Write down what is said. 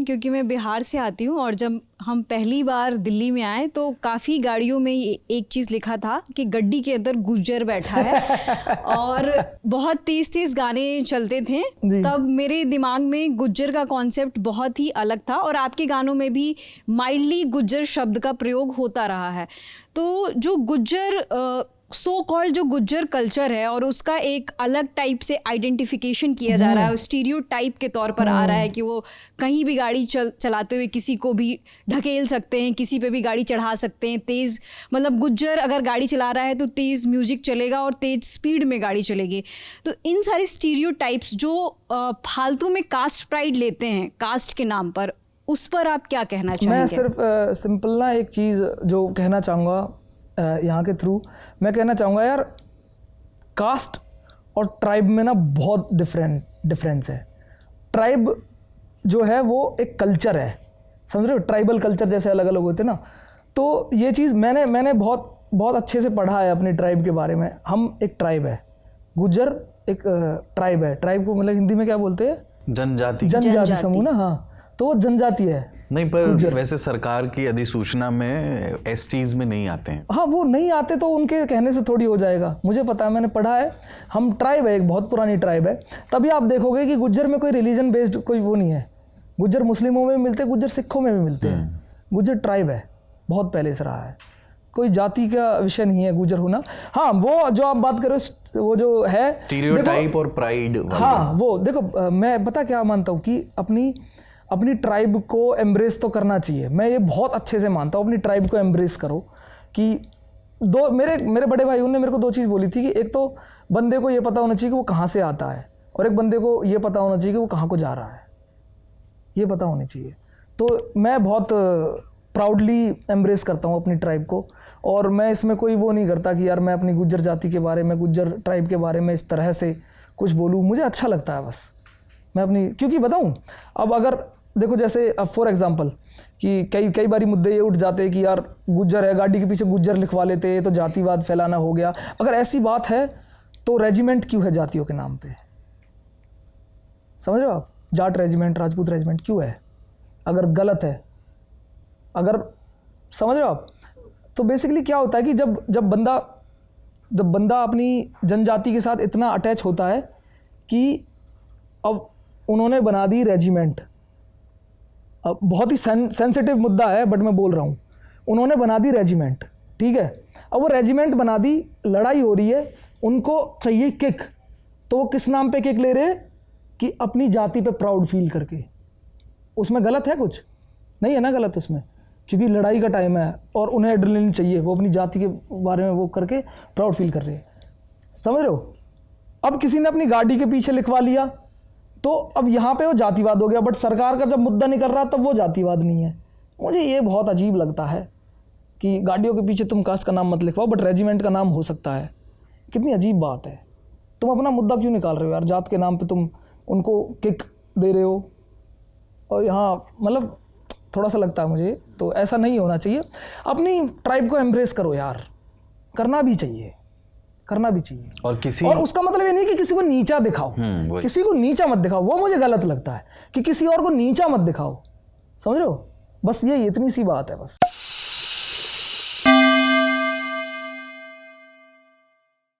Confusion, क्योंकि मैं बिहार से आती हूँ और जब हम पहली बार दिल्ली में आए तो काफ़ी गाड़ियों में एक चीज़ लिखा था कि गड्डी के अंदर गुज्जर बैठा है और बहुत तेज़ तेज़ गाने चलते थे। तब मेरे दिमाग में गुज्जर का कॉन्सेप्ट बहुत ही अलग था और आपके गानों में भी माइल्डली गुज्जर शब्द का प्रयोग होता रहा है। तो जो गुज्जर सो कॉल्ड जो गुज्जर कल्चर है और उसका एक अलग टाइप से आइडेंटिफिकेशन किया जा रहा है, स्टीरियोटाइप के तौर पर आ रहा है कि वो कहीं भी गाड़ी चलाते हुए किसी को भी ढकेल सकते हैं, किसी पे भी गाड़ी चढ़ा सकते हैं, तेज़ मतलब गुज्जर अगर गाड़ी चला रहा है तो तेज़ म्यूज़िक चलेगा और तेज़ स्पीड में गाड़ी चलेगी। तो इन सारे स्टीरियोटाइप्स जो फालतू में कास्ट प्राइड लेते हैं कास्ट के नाम पर, उस पर आप क्या कहना चाहेंगे? मैं सिर्फ सिंपल ना एक चीज़ जो कहना चाहूँगा यहाँ के थ्रू, मैं कहना चाहूँगा यार, कास्ट और ट्राइब में ना बहुत डिफरेंस है। ट्राइब जो है वो एक कल्चर है, समझ रहे हो, ट्राइबल कल्चर जैसे अलग अलग होते हैं ना। तो ये चीज़ मैंने बहुत अच्छे से पढ़ा है अपनी ट्राइब के बारे में। हम एक ट्राइब है, गुज्जर एक ट्राइब है। ट्राइब को मतलब हिंदी में क्या बोलते हैं? जनजाति समूह ना। हाँ, तो वो जनजाति है। नहीं, पर वैसे सरकार की अधिसूचना में एसटीज में नहीं आते हैं। हाँ, वो नहीं आते तो उनके कहने से थोड़ी हो जाएगा। मुझे पता है, मैंने पढ़ा है। हम ट्राइब है, एक बहुत पुरानी ट्राइब है। तभी आप देखोगे कि गुज्जर में कोई रिलीजन बेस्ड कोई वो नहीं है। गुज्जर मुस्लिमों में भी मिलते हैं, गुज्जर सिखों में भी मिलते हैं। गुज्जर ट्राइब है, बहुत पहले से रहा है, कोई जाति का विषय नहीं है गुज्जर होना। हाँ, वो जो आप बात करो वो जो है स्टीरियोटाइप और प्राइड, हाँ वो देखो, मैं पता क्या मानता हूँ कि अपनी ट्राइब को एम्ब्रेस तो करना चाहिए। मैं ये बहुत अच्छे से मानता हूँ, अपनी ट्राइब को एम्ब्रेस करो। कि दो मेरे बड़े भाइयों ने मेरे को दो चीज़ बोली थी कि एक तो बंदे को ये पता होना चाहिए कि वो कहाँ से आता है, और एक बंदे को ये पता होना चाहिए कि वो कहाँ को जा रहा है, ये पता होनी चाहिए। तो मैं बहुत प्राउडली एम्ब्रेस करता हूँ अपनी ट्राइब को, और मैं इसमें कोई वो नहीं करता कि यार मैं अपनी गुज्जर जाति के बारे में, गुज्जर ट्राइब के बारे में इस तरह से कुछ बोलूँ। मुझे अच्छा लगता है बस मैं अपनी, क्योंकि बताऊँ अब अगर देखो जैसे अब फॉर एग्जांपल कि कई बारी मुद्दे ये उठ जाते हैं कि यार गुज्जर है, गाड़ी के पीछे गुज्जर लिखवा लेते हैं तो जातिवाद फैलाना हो गया। अगर ऐसी बात है तो रेजिमेंट क्यों है जातियों के नाम पे? समझ रहे हो आप? जाट रेजिमेंट, राजपूत रेजिमेंट क्यों है अगर गलत है? अगर समझ रहे हो आप? तो बेसिकली क्या होता है कि जब बंदा अपनी जनजाति के साथ इतना अटैच होता है कि अब उन्होंने बना दी रेजिमेंट। अब बहुत ही सेंसिटिव मुद्दा है बट मैं बोल रहा हूँ, उन्होंने बना दी रेजिमेंट, ठीक है। अब वो रेजिमेंट बना दी, लड़ाई हो रही है, उनको चाहिए किक, तो वो किस नाम पे किक ले रहे हैं? कि अपनी जाति पे प्राउड फील करके। उसमें गलत है? कुछ नहीं है ना गलत उसमें, क्योंकि लड़ाई का टाइम है और उन्हें एड्रेनलिन चाहिए, वो अपनी जाति के बारे में वो करके प्राउड फील कर रहे हैं। समझ रहे हो? अब किसी ने अपनी गाड़ी के पीछे लिखवा लिया तो अब यहाँ पे वो जातिवाद हो गया, बट सरकार का जब मुद्दा नहीं कर रहा तब वो जातिवाद नहीं है। मुझे ये बहुत अजीब लगता है कि गाड़ियों के पीछे तुम कास्ट का नाम मत लिखवाओ बट रेजिमेंट का नाम हो सकता है। कितनी अजीब बात है। तुम अपना मुद्दा क्यों निकाल रहे हो यार? जात के नाम पे तुम उनको किक दे रहे हो, और यहाँ मतलब थोड़ा सा लगता है मुझे, तो ऐसा नहीं होना चाहिए। अपनी ट्राइब को एम्ब्रेस करो यार, करना भी चाहिए। और उसका मतलब ये नहीं कि किसी को नीचा दिखाओ, किसी को नीचा मत दिखाओ, वो मुझे गलत लगता है कि किसी और को नीचा मत दिखाओ। समझ रहे हो? बस ये इतनी सी बात है बस।